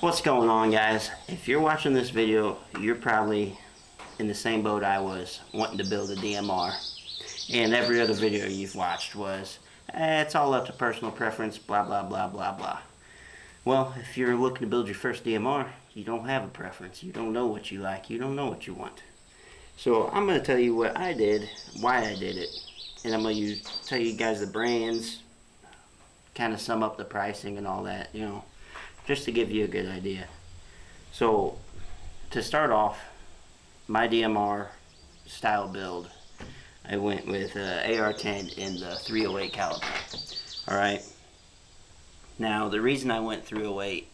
What's going on, guys? If you're watching this video, you're probably in the same boat I was, wanting to build a DMR. And every other video you've watched was, it's all up to personal preference, blah blah blah blah blah. Well, if you're looking to build your first DMR, you don't have a preference. You don't know what you like. You don't know what you want. So I'm going to tell you what I did, why I did it, and I'm going to tell you guys the brands, kind of sum up the pricing and all that, you know, just to give you a good idea. So to start off, my DMR style build, I went with AR10 in the 308 caliber. Alright, now the reason I went 308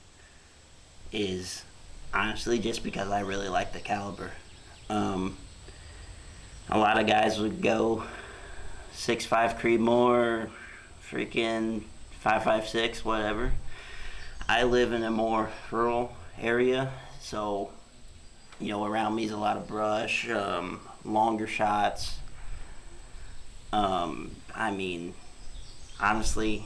is honestly just because I really like the caliber. A lot of guys would go 6.5 Creedmoor, freaking 5.56, whatever. I live in a more rural area, so you know, around me is a lot of brush, longer shots. I mean, honestly,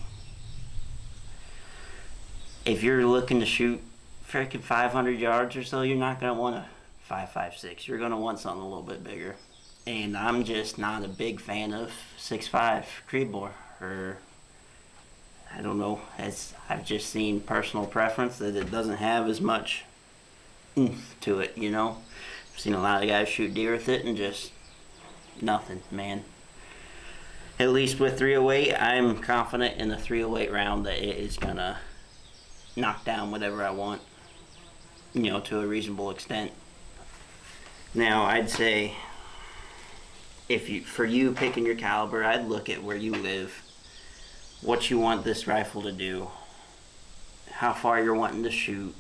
if you're looking to shoot freaking 500 yards or so, you're not going to want a 5.56. You're going to want something a little bit bigger. And I'm just not a big fan of 6.5 Creedmoor, or I don't know, I've just seen personal preference that it doesn't have as much oomph to it, you know. I've seen a lot of guys shoot deer with it and just nothing, man. At least with 308, I'm confident in the 308 round that it is gonna knock down whatever I want, you know, to a reasonable extent. Now, I'd say for you picking your caliber, I'd look at where you live, what you want this rifle to do, how far you're wanting to shoot,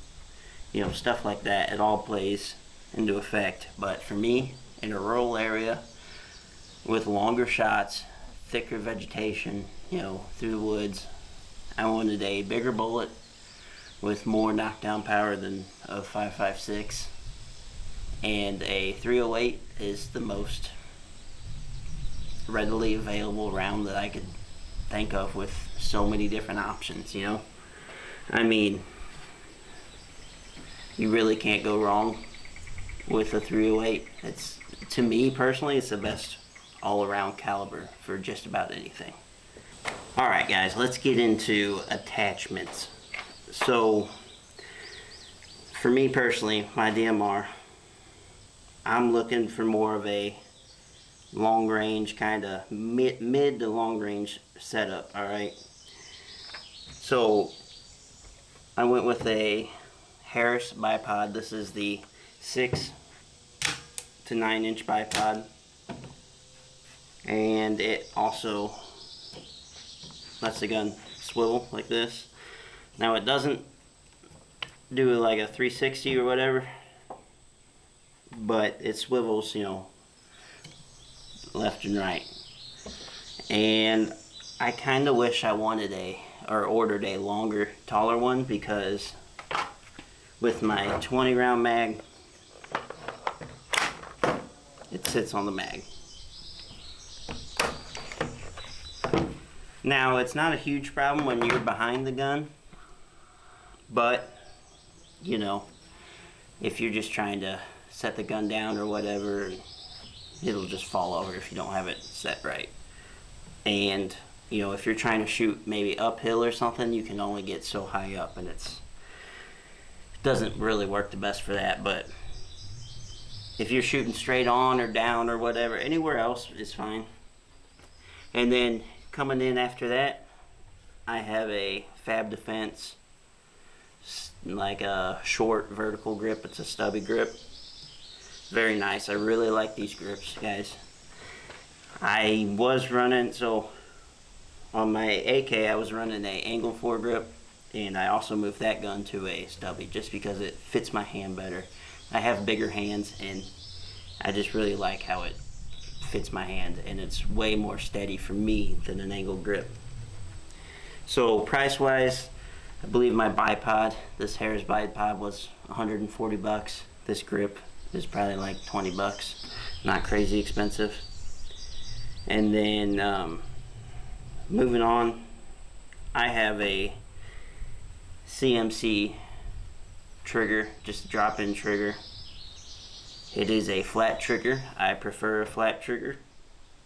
you know, stuff like that. It all plays into effect. But for me, in a rural area with longer shots, thicker vegetation, you know, through the woods, I wanted a bigger bullet with more knockdown power than a 5.56, and a 308 is the most readily available round that I could think of, with so many different options, you know. I mean, you really can't go wrong with a 308. It's, to me personally, it's the best all-around caliber for just about anything. Alright guys, let's get into attachments. So for me personally, my DMR, I'm looking for more of a long range, kind of mid to long range setup. Alright, so I went with a Harris bipod. This is the 6 to 9 inch bipod, and it also lets the gun swivel like this. Now it doesn't do like a 360 or whatever, but it swivels, you know, left and right. And I kind of wish I wanted or ordered a longer, taller one, because with my 20 round mag, it sits on the mag. Now, it's not a huge problem when you're behind the gun, but you know, if you're just trying to set the gun down or whatever, it'll just fall over if you don't have it set right. And you know, if you're trying to shoot maybe uphill or something, you can only get so high up, and it doesn't really work the best for that. But if you're shooting straight on or down or whatever, anywhere else is fine. And then coming in after that, I have a Fab Defense, like a short vertical grip. It's a stubby grip. Very nice. I really like these grips, guys. I was running, so on my AK I was running a angle foregrip, and I also moved that gun to a stubby just because it fits my hand better. I have bigger hands, and I just really like how it fits my hand, and it's way more steady for me than an angle grip. So price wise, I believe my bipod, this Harris bipod, was 140 bucks. This grip is probably like 20 bucks. Not crazy expensive. And then moving on, I have a CMC trigger, just a drop-in trigger. It is a flat trigger. I prefer a flat trigger.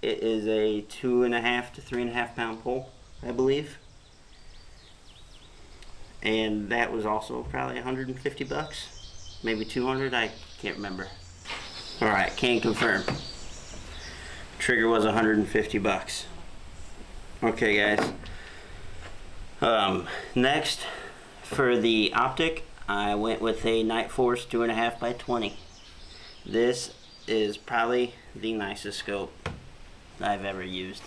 It is a 2.5 to 3.5 pound pull, I believe. And that was also probably 150 bucks, maybe 200, I can't remember. All right, can confirm. Trigger was 150 bucks. Okay, guys. Next, for the optic, I went with a Night Force 2.5 by 20. This is probably the nicest scope I've ever used.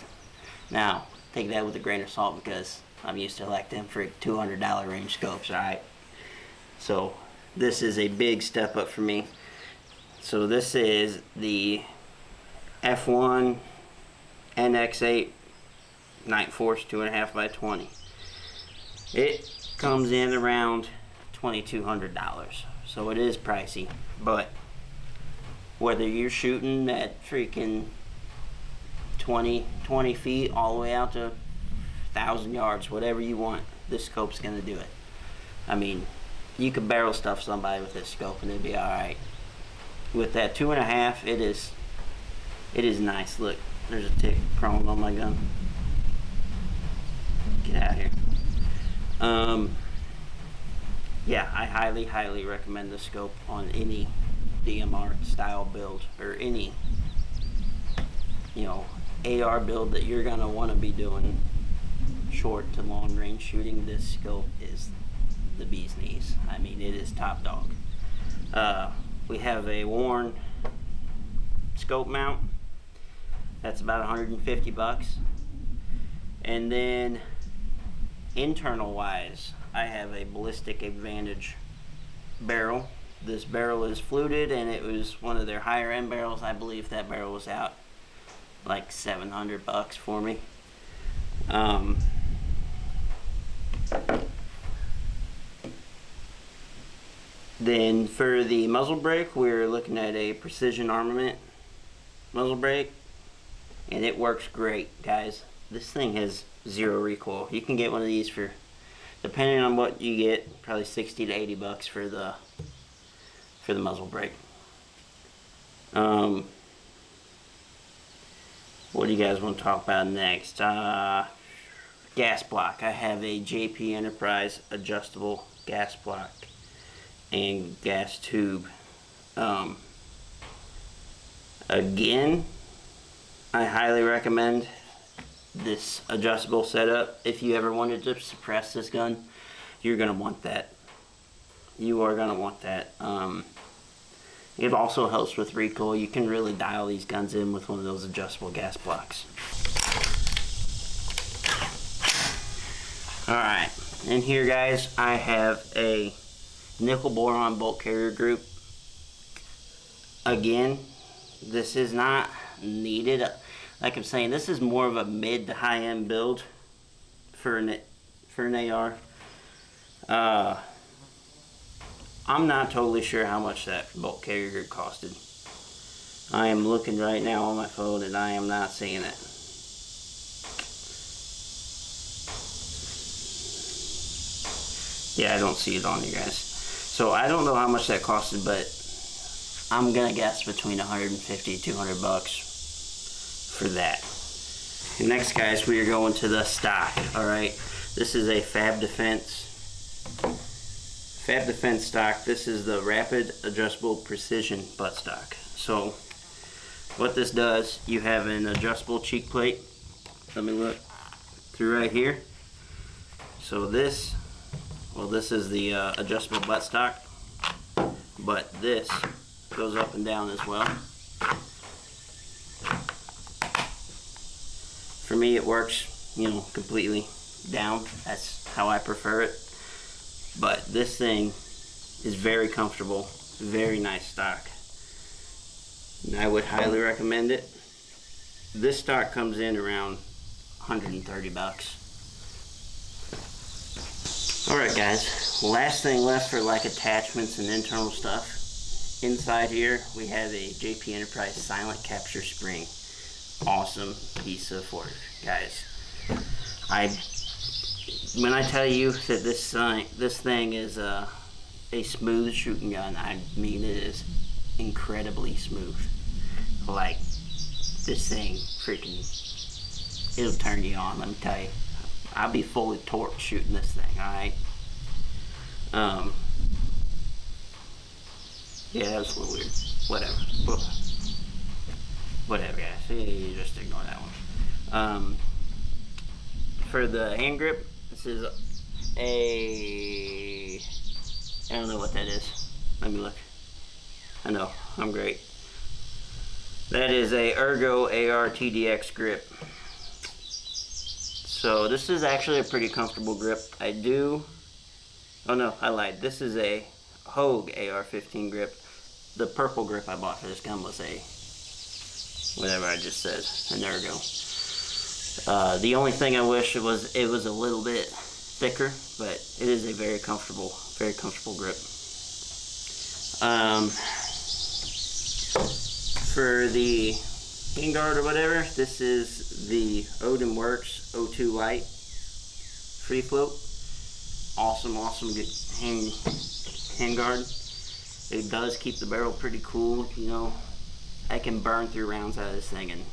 Now, take that with a grain of salt because I'm used to like them for $200 range scopes, alright? So, this is a big step up for me. So this is the F1 NX8 Night Force 2.5 by 20. It comes in around $2,200, so it is pricey, but whether you're shooting at freaking 20 feet all the way out to 1,000 yards, whatever you want, this scope's gonna do it. I mean, you could barrel stuff somebody with this scope and it'd be alright. With that 2.5, it is nice. Look, there's a tick crawling on my gun. Get out of here. Yeah, I highly recommend this scope on any DMR style build or any, you know, AR build that you're gonna want to be doing short to long range shooting. This scope is the bee's knees. I mean, it is top dog. We have a worn scope mount. That's about 150 bucks. And then internal wise, I have a Ballistic Advantage barrel. This barrel is fluted and it was one of their higher end barrels. I believe that barrel was out like 700 bucks for me. Then for the muzzle brake, we're looking at a Precision Armament muzzle brake, and it works great, guys. This thing has zero recoil. You can get one of these for, depending on what you get, probably 60 to 80 bucks for the muzzle brake. What do you guys want to talk about next? Gas block. I have a JP Enterprise adjustable gas block and gas tube. Again, I highly recommend this adjustable setup. If you ever wanted to suppress this gun, you're gonna want that. You are gonna want that. It also helps with recoil. You can really dial these guns in with one of those adjustable gas blocks. Alright, and here, guys, I have a nickel boron bolt carrier group. Again, this is not needed. Like I'm saying, this is more of a mid to high end build for an AR. I'm not totally sure how much that bolt carrier group costed. I am looking right now on my phone and I am not seeing it. Yeah, I don't see it on you guys. So I don't know how much that costed, but I'm gonna guess between 150 to 200 bucks for that. And next, guys, we are going to the stock. All right, this is a Fab Defense stock. This is the Rapid Adjustable Precision buttstock. So what this does, you have an adjustable cheek plate. Let me look through right here. So this, well, this is the adjustable buttstock, but this goes up and down as well. For me, it works, you know, completely down. That's how I prefer it. But this thing is very comfortable, very nice stock. And I would highly recommend it. This stock comes in around 130 bucks. Alright, guys, last thing left for like attachments and internal stuff. Inside here we have a JP Enterprise silent capture spring. Awesome piece of work, guys. When I tell you that this thing is a smooth shooting gun. I mean, it is incredibly smooth. Like, this thing freaking, it'll turn you on, let me tell you. I'll be fully torqued shooting this thing, alright? Yeah, that was a little weird. Whatever. Whatever, guys. You just ignore that one. For the hand grip, this is a... I don't know what that is. Let me look. I know, I'm great. That is a Ergo AR10 grip. So this is actually a pretty comfortable grip. Oh no, I lied. This is a Hogue AR15 grip. The purple grip I bought for this gun was a, whatever I just said, an Ergo. The only thing I wish it was a little bit thicker, but it is a very comfortable grip. For the handguard or whatever, this is the Odin Works O2 Light Free Float. Awesome good handguard. It does keep the barrel pretty cool. You know, I can burn through rounds out of this thing and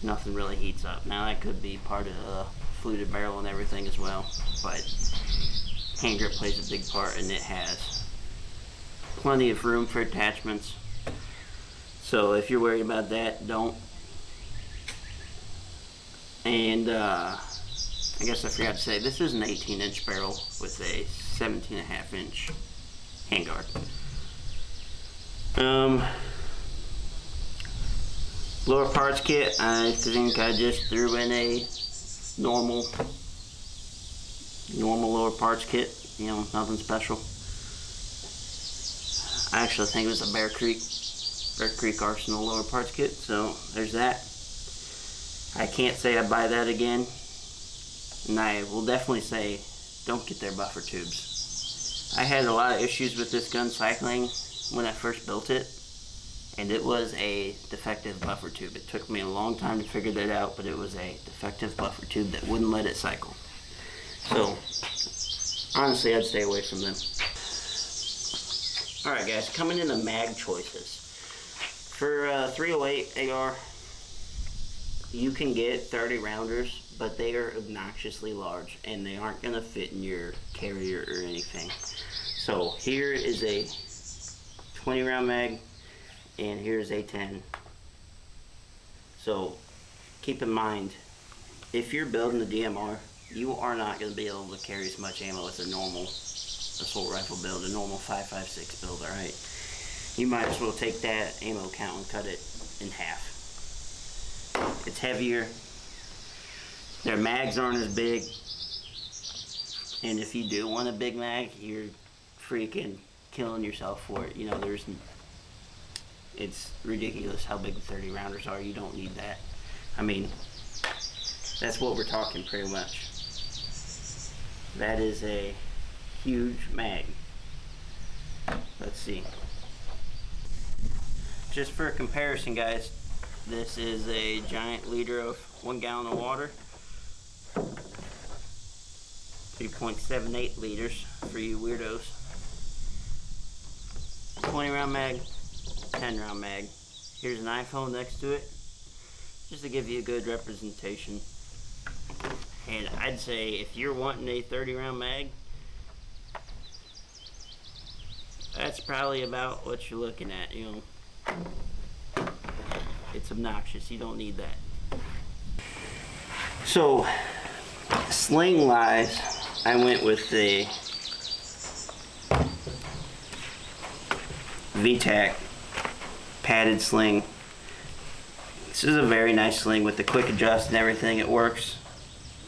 nothing really heats up. Now that could be part of the fluted barrel and everything as well, but hand grip plays a big part, and it has plenty of room for attachments. So if you're worried about that, don't. And I guess I forgot to say, this is an 18-inch barrel with a 17.5-inch handguard. Lower parts kit, I think I just threw in a normal lower parts kit. You know, nothing special. I actually think it was a Bear Creek Arsenal lower parts kit, so there's that. I can't say I buy that again, and I will definitely say don't get their buffer tubes. I had a lot of issues with this gun cycling when I first built it, and it was a defective buffer tube. It took me a long time to figure that out, but it was a defective buffer tube that wouldn't let it cycle. So honestly, I'd stay away from them. Alright guys, coming into mag choices. For 308 AR, you can get 30 rounders, but they are obnoxiously large and they aren't going to fit in your carrier or anything. So here is a 20 round mag, and here's a 10. So keep in mind, if you're building the DMR, you are not going to be able to carry as much ammo as a normal assault rifle build, a normal 5.56 build, alright? You might as well take that ammo count and cut it in half. It's heavier, their mags aren't as big, and if you do want a big mag, you're freaking killing yourself for it. You know, it's ridiculous how big the 30 rounders are. You don't need that. I mean, that's what we're talking pretty much. That is a huge mag. Let's see. Just for comparison, guys, this is a giant liter of 1 gallon of water. 3.78 liters for you weirdos. 20 round mag, 10 round mag. Here's an iPhone next to it, just to give you a good representation. And I'd say if you're wanting a 30 round mag, that's probably about what you're looking at, you know. It's obnoxious, you don't need that. So, sling wise, I went with the VTAC padded sling. This is a very nice sling with the quick adjust and everything. It works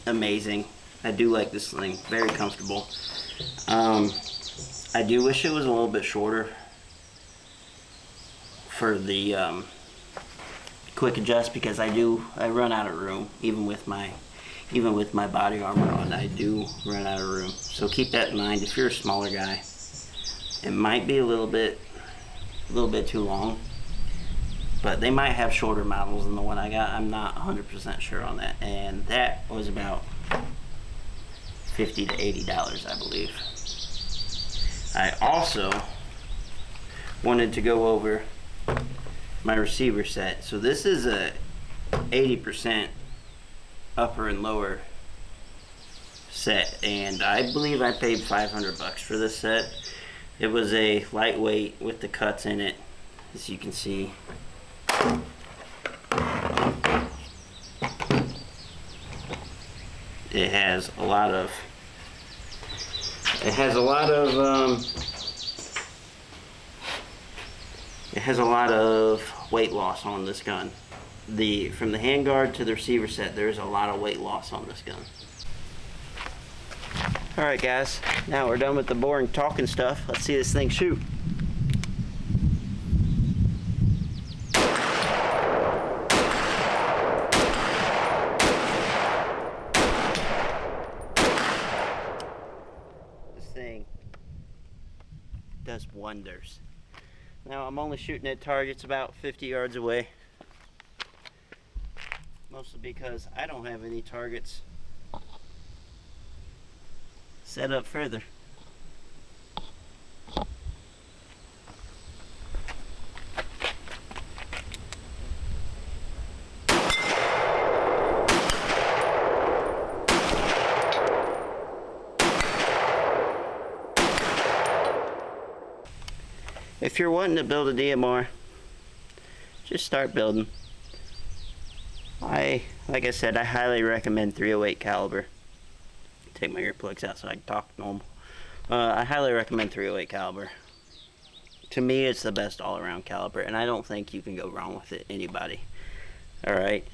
amazing. I do like this sling, very comfortable. I do wish it was a little bit shorter for the quick adjust, because I run out of room even with my body armor on. I do run out of room, so keep that in mind. If you're a smaller guy, it might be a little bit too long, but they might have shorter models than the one I got. I'm not 100% sure on that, and that was about $50 to $80, I believe. I also wanted to go over my receiver set. So this is a 80% upper and lower set, and I believe I paid $500 for this set. It was a lightweight with the cuts in it, as you can see. It has a lot of weight loss on this gun. From the handguard to the receiver set, there's a lot of weight loss on this gun. Alright guys, now we're done with the boring talking stuff. Let's see this thing shoot. This thing does wonders. Now I'm only shooting at targets about 50 yards away. Mostly because I don't have any targets set up further. If you're wanting to build a DMR, just start building. Like I said, I highly recommend 308 caliber. Take my earplugs out so I can talk normal. I highly recommend 308 caliber. To me, it's the best all-around caliber, and I don't think you can go wrong with it, anybody. Alright.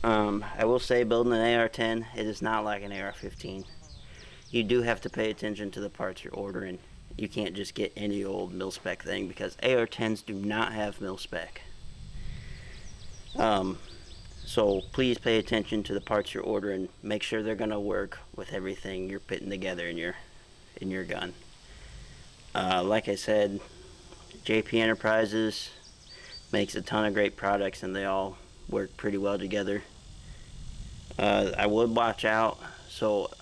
I will say, building an AR10, it is not like an AR15. You do have to pay attention to the parts you're ordering. You can't just get any old mil-spec thing, because AR10s do not have mil-spec. So please pay attention to the parts you're ordering. Make sure they're gonna work with everything you're putting together in your gun. Like I said, JP Enterprises makes a ton of great products, and they all work pretty well together. I would watch out. So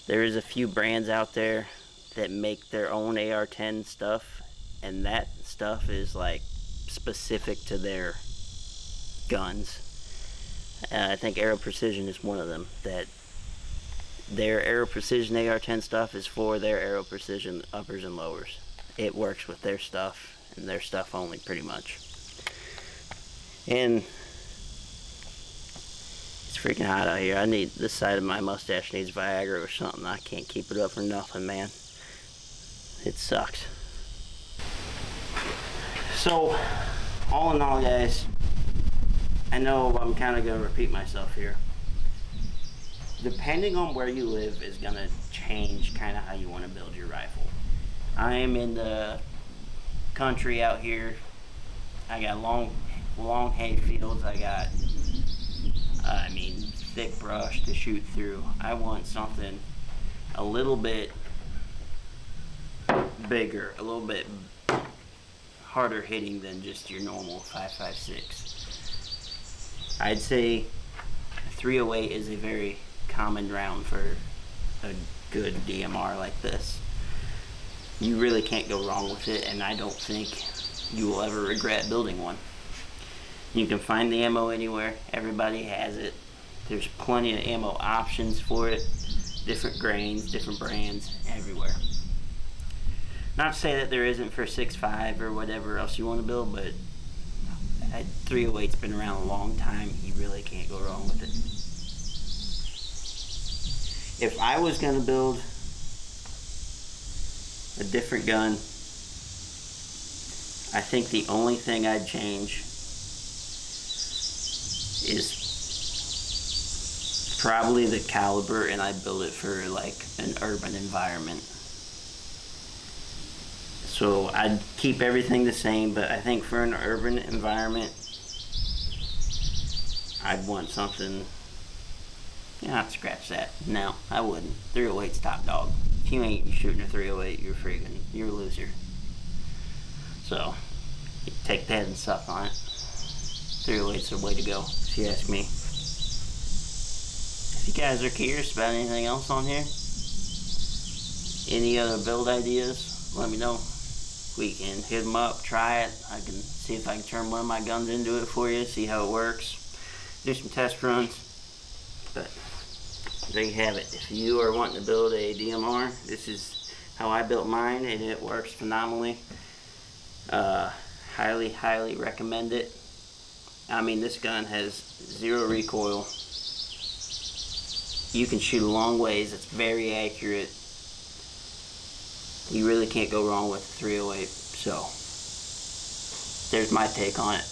there is a few brands out there that make their own AR10 stuff, and that stuff is like specific to their guns. I think Aero Precision is one of them. That their Aero Precision AR10 stuff is for their Aero Precision uppers and lowers. It works with their stuff and their stuff only, pretty much. And it's freaking hot out here. This side of my mustache needs Viagra or something. I can't keep it up for nothing, man. It sucks. So, all in all, guys, I know I'm kind of going to repeat myself here. Depending on where you live is going to change kind of how you want to build your rifle. I am in the country out here. I got long hay fields. I got, thick brush to shoot through. I want something a little bit bigger, a little bit harder hitting than just your normal 5.56. I'd say 308 is a very common round for a good DMR like this. You really can't go wrong with it, and I don't think you will ever regret building one. You can find the ammo anywhere. Everybody has it. There's plenty of ammo options for it. Different grains, different brands, everywhere. Not to say that there isn't for 6.5 or whatever else you want to build, but 308's been around a long time. You really can't go wrong with it. If I was going to build a different gun, I think the only thing I'd change is probably the caliber, and I'd build it for like an urban environment. So I'd keep everything the same, but I think for an urban environment, I'd want something. Yeah, I'd scratch that. No, I wouldn't. 308's top dog. If you ain't shooting a 308, you're a loser. So, you take that and suck on it. 308's the way to go, if you ask me. If you guys are curious about anything else on here, Any other build ideas, let me know. We can hit them up, try it. I can see if I can turn one of my guns into it for you, see how it works. Do some test runs. But there you have it. If you are wanting to build a DMR, this is how I built mine, and it works phenomenally. Highly recommend it. I mean, this gun has zero recoil. You can shoot a long ways. It's very accurate. You really can't go wrong with the 308. So there's my take on it.